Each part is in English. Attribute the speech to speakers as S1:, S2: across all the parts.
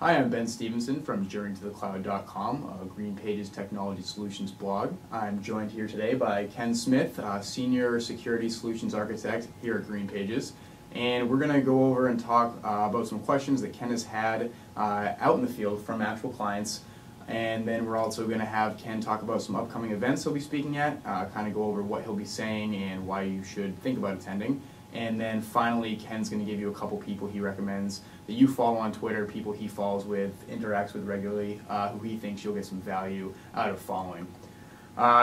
S1: Hi, I'm Ben Stevenson from JourneyToTheCloud.com, a GreenPages technology solutions blog. I'm joined here today by Ken Smith, Senior Security Solutions Architect here at GreenPages. And we're going to go over and talk about some questions that Ken has had out in the field from actual clients. And then we're also going to have Ken talk about some upcoming events he'll be speaking at, kind of go over what he'll be saying and why you should think about attending. And then finally, Ken's going to give you a couple people he recommends that you follow on Twitter, people he follows with, interacts with regularly, who he thinks you'll get some value out of following.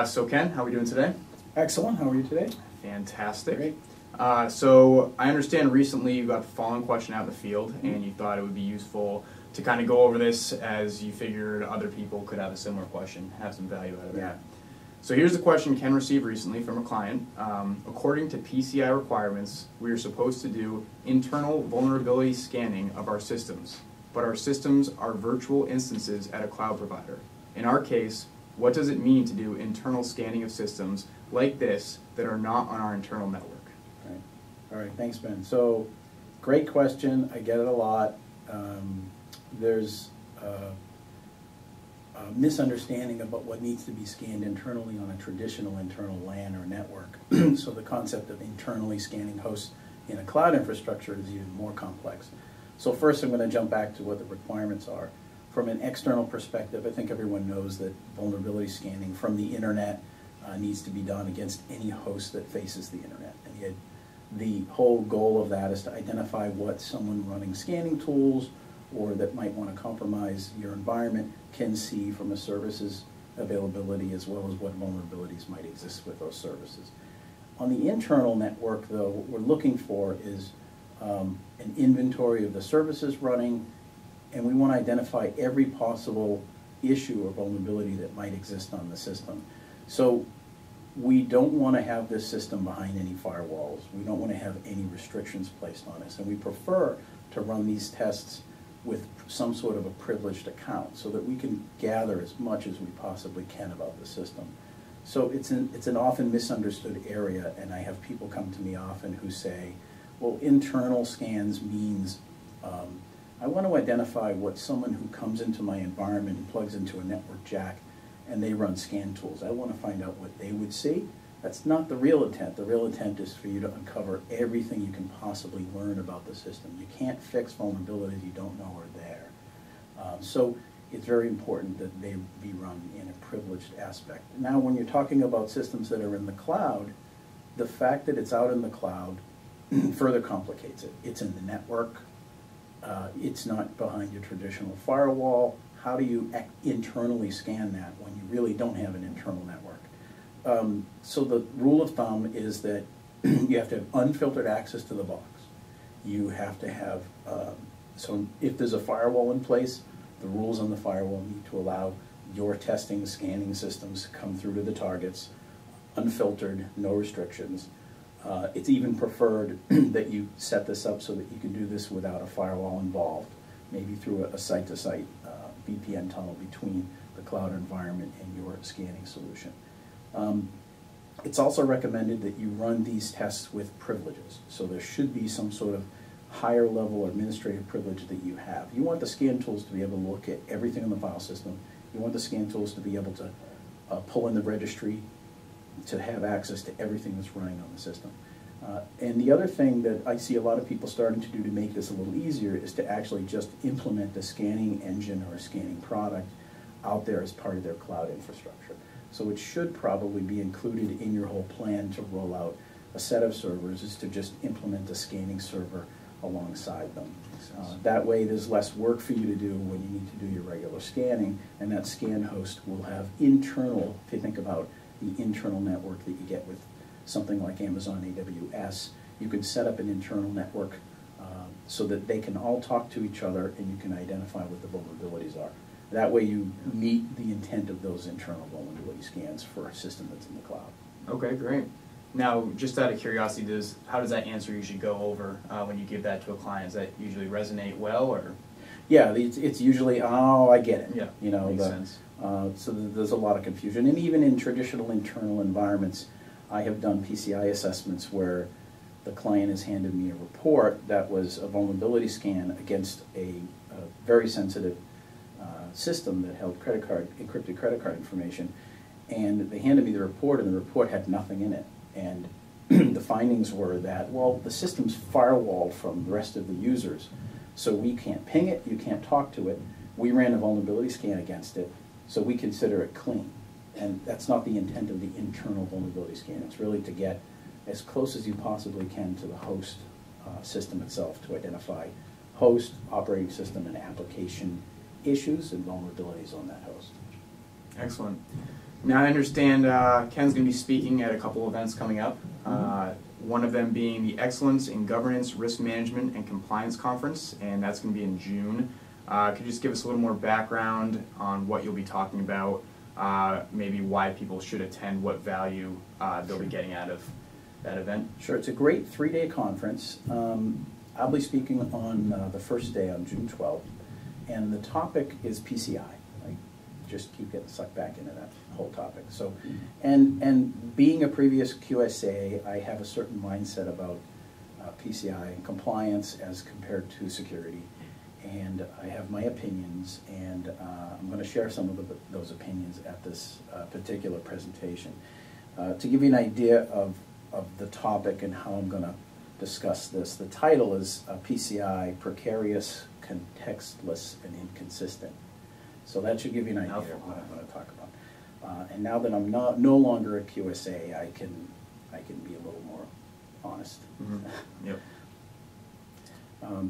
S1: So Ken, how are we doing today?
S2: Excellent. How are you today?
S1: Fantastic.
S2: Great.
S1: So I understand recently you got the following question out in the field, and you thought it would be useful to kind of go over this as you figured other people could have a similar question, have some value out of that. So here's the question Ken received recently from a client. According to PCI requirements, we are supposed to do internal vulnerability scanning of our systems, but our systems are virtual instances at a cloud provider. In our case, what does it mean to do internal scanning of systems like this that are not on our internal network?
S2: All right, thanks, Ben. So, great question. I get it a lot. There's a misunderstanding about what needs to be scanned internally on a traditional internal LAN or network. So the concept of internally scanning hosts in a cloud infrastructure is even more complex. So first I'm going to jump back to what the requirements are. From an external perspective, I think everyone knows that vulnerability scanning from the internet needs to be done against any host that faces the internet. And yet the whole goal of that is to identify what someone running scanning tools or that might want to compromise your environment can see from a service's availability, as well as what vulnerabilities might exist with those services. On the internal network, though, what we're looking for is an inventory of the services running, and we want to identify every possible issue or vulnerability that might exist on the system. So we don't want to have this system behind any firewalls. We don't want to have any restrictions placed on us, and we prefer to run these tests with some sort of a privileged account so that we can gather as much as we possibly can about the system. So it's an often misunderstood area, and I have people come to me often who say, well, internal scans means I want to identify what someone who comes into my environment and plugs into a network jack and they run scan tools. I want to find out what they would see. That's not the real intent. The real intent is for you to uncover everything you can possibly learn about the system. You can't fix vulnerabilities you don't know are there. So it's very important that they be run in a privileged aspect. Now, when you're talking about systems that are in the cloud, the fact that it's out in the cloud further complicates it. It's in the network. It's not behind your traditional firewall. How do you internally scan that when you really don't have an internal network? So the rule of thumb is that you have to have unfiltered access to the box. You have to have, so if there's a firewall in place, the rules on the firewall need to allow your testing, scanning systems to come through to the targets, unfiltered, no restrictions. It's even preferred that you set this up so that you can do this without a firewall involved, maybe through a site-to-site VPN tunnel between the cloud environment and your scanning solution. It's also recommended that you run these tests with privileges. So there should be some sort of higher level administrative privilege that you have. You want the scan tools to be able to look at everything on the file system. You want the scan tools to be able to pull in the registry, to have access to everything that's running on the system. And the other thing that I see a lot of people starting to do to make this a little easier is to actually just implement a scanning engine or a scanning product out there as part of their cloud infrastructure. So it should probably be included in your whole plan to roll out a set of servers, is to just implement a scanning server alongside them. That way there's less work for you to do when you need to do your regular scanning, and that scan host will have internal, if you think about the internal network that you get with something like Amazon AWS, you can set up an internal network so that they can all talk to each other and you can identify what the vulnerabilities are. That way you meet the intent of those internal vulnerability scans for a system that's in the cloud. Okay, great.
S1: Now, just out of curiosity, how does that answer usually go over when you give that to a client? Does that usually resonate well, or?
S2: Yeah, it's usually, oh, I get it.
S1: Yeah,
S2: you know,
S1: makes sense.
S2: So there's a lot of confusion. And even in traditional internal environments, I have done PCI assessments where the client has handed me a report that was a vulnerability scan against a a very sensitive system that held encrypted credit card information. And they handed me the report, and the report had nothing in it. And the findings were that, well, the system's firewalled from the rest of the users, so we can't ping it, you can't talk to it. We ran a vulnerability scan against it, so we consider it clean. And that's not the intent of the internal vulnerability scan. It's really to get as close as you possibly can to the host system itself to identify host, operating system, and application issues and vulnerabilities on that host.
S1: Excellent. Now I understand Ken's going to be speaking at a couple events coming up. One of them being the Excellence in Governance, Risk Management, and Compliance Conference, and that's going to be in June. Could you just give us a little more background on what you'll be talking about, maybe why people should attend, what value they'll be getting out of that event? Sure.
S2: It's a great 3-day conference. I'll be speaking on the first day on June 12th, and the topic is PCI. I just keep getting sucked back into that whole topic. So, and being a previous QSA, I have a certain mindset about PCI and compliance as compared to security. And I have my opinions, and I'm going to share some of those opinions at this particular presentation. To give you an idea of the topic and how I'm going to discuss this, the title is PCI, Precarious, Contextless, and Inconsistent. So that should give you an idea of what I'm going to talk about. And now that I'm no longer a QSA, I can be a little more honest.
S1: Yep.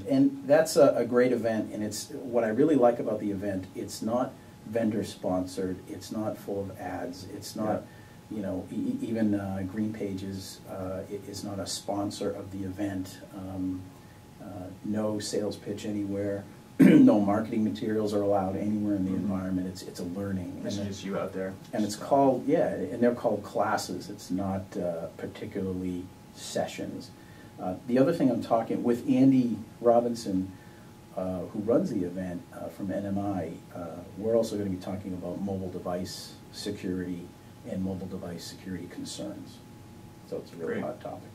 S2: And that's a great event, and it's what I really like about the event. It's not vendor sponsored. It's not full of ads. It's not, you know, even GreenPages is not a sponsor of the event. No sales pitch anywhere. No marketing materials are allowed anywhere in the environment. It's a learning.
S1: It's just you out there.
S2: And it's called, and they're called classes. It's not particularly sessions. The other thing I'm talking with Andy Robinson, who runs the event from NMI, we're also going to be talking about mobile device security and mobile device security concerns. So it's a really hot topic.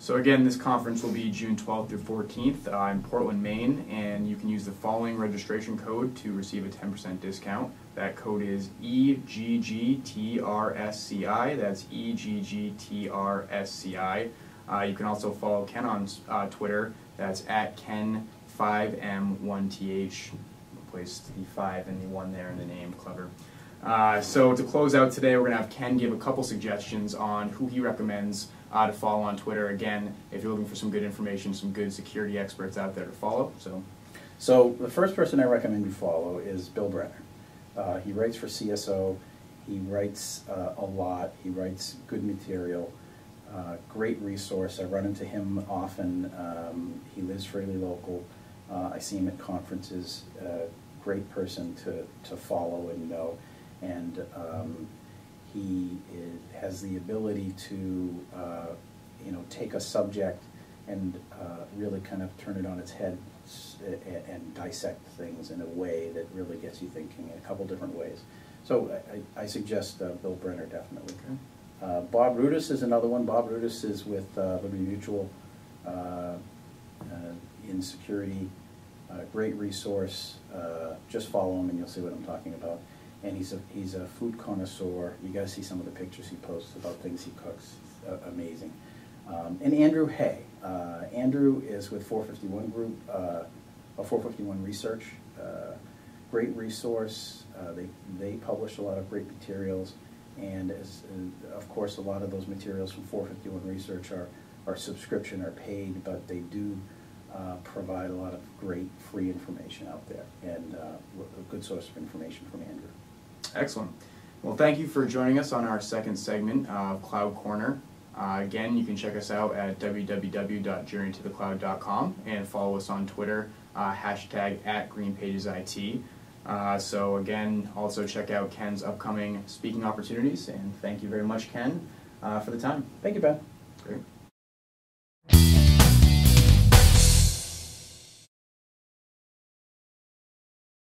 S1: So again, this conference will be June 12th through 14th in Portland, Maine, and you can use the following registration code to receive a 10% discount. That code is EGGTRSCI. That's EGGTRSCI. You can also follow Ken on Twitter. That's at Ken5M1TH. Replaced the 5 and the 1 there in the name. Clever. So to close out today, we're going to have Ken give a couple suggestions on who he recommends to follow on Twitter. Again, if you're looking for some good information, some good security experts out there to follow.
S2: So the first person I recommend you follow is Bill Brenner. He writes for CSO. He writes a lot. He writes good material. Great resource. I run into him often. He lives fairly local. I see him at conferences. Great person to follow and know. And he has the ability to take a subject and really kind of turn it on its head and dissect things in a way that really gets you thinking in a couple different ways. So I suggest Bill Brenner definitely.
S1: Okay.
S2: Bob Rudis is another one. Bob Rudis is with Liberty Mutual in security. Great resource. Just follow him and you'll see what I'm talking about. And he's a food connoisseur. You got to see some of the pictures he posts about things he cooks. Amazing. And Andrew Hay. Andrew is with 451 Group, 451 Research. Great resource. They publish a lot of great materials. And of course, a lot of those materials from 451 Research are subscription or paid, but they do provide a lot of great free information out there, and a good source of information from Andrew.
S1: Excellent. Well, thank you for joining us on our second segment of Cloud Corner. Again, you can check us out at www.journeytothecloud.com and follow us on Twitter, hashtag @GreenPagesIT. So again, also check out Ken's upcoming speaking opportunities, and thank you very much, Ken, for the time.
S2: Thank you, Ben.
S1: Great.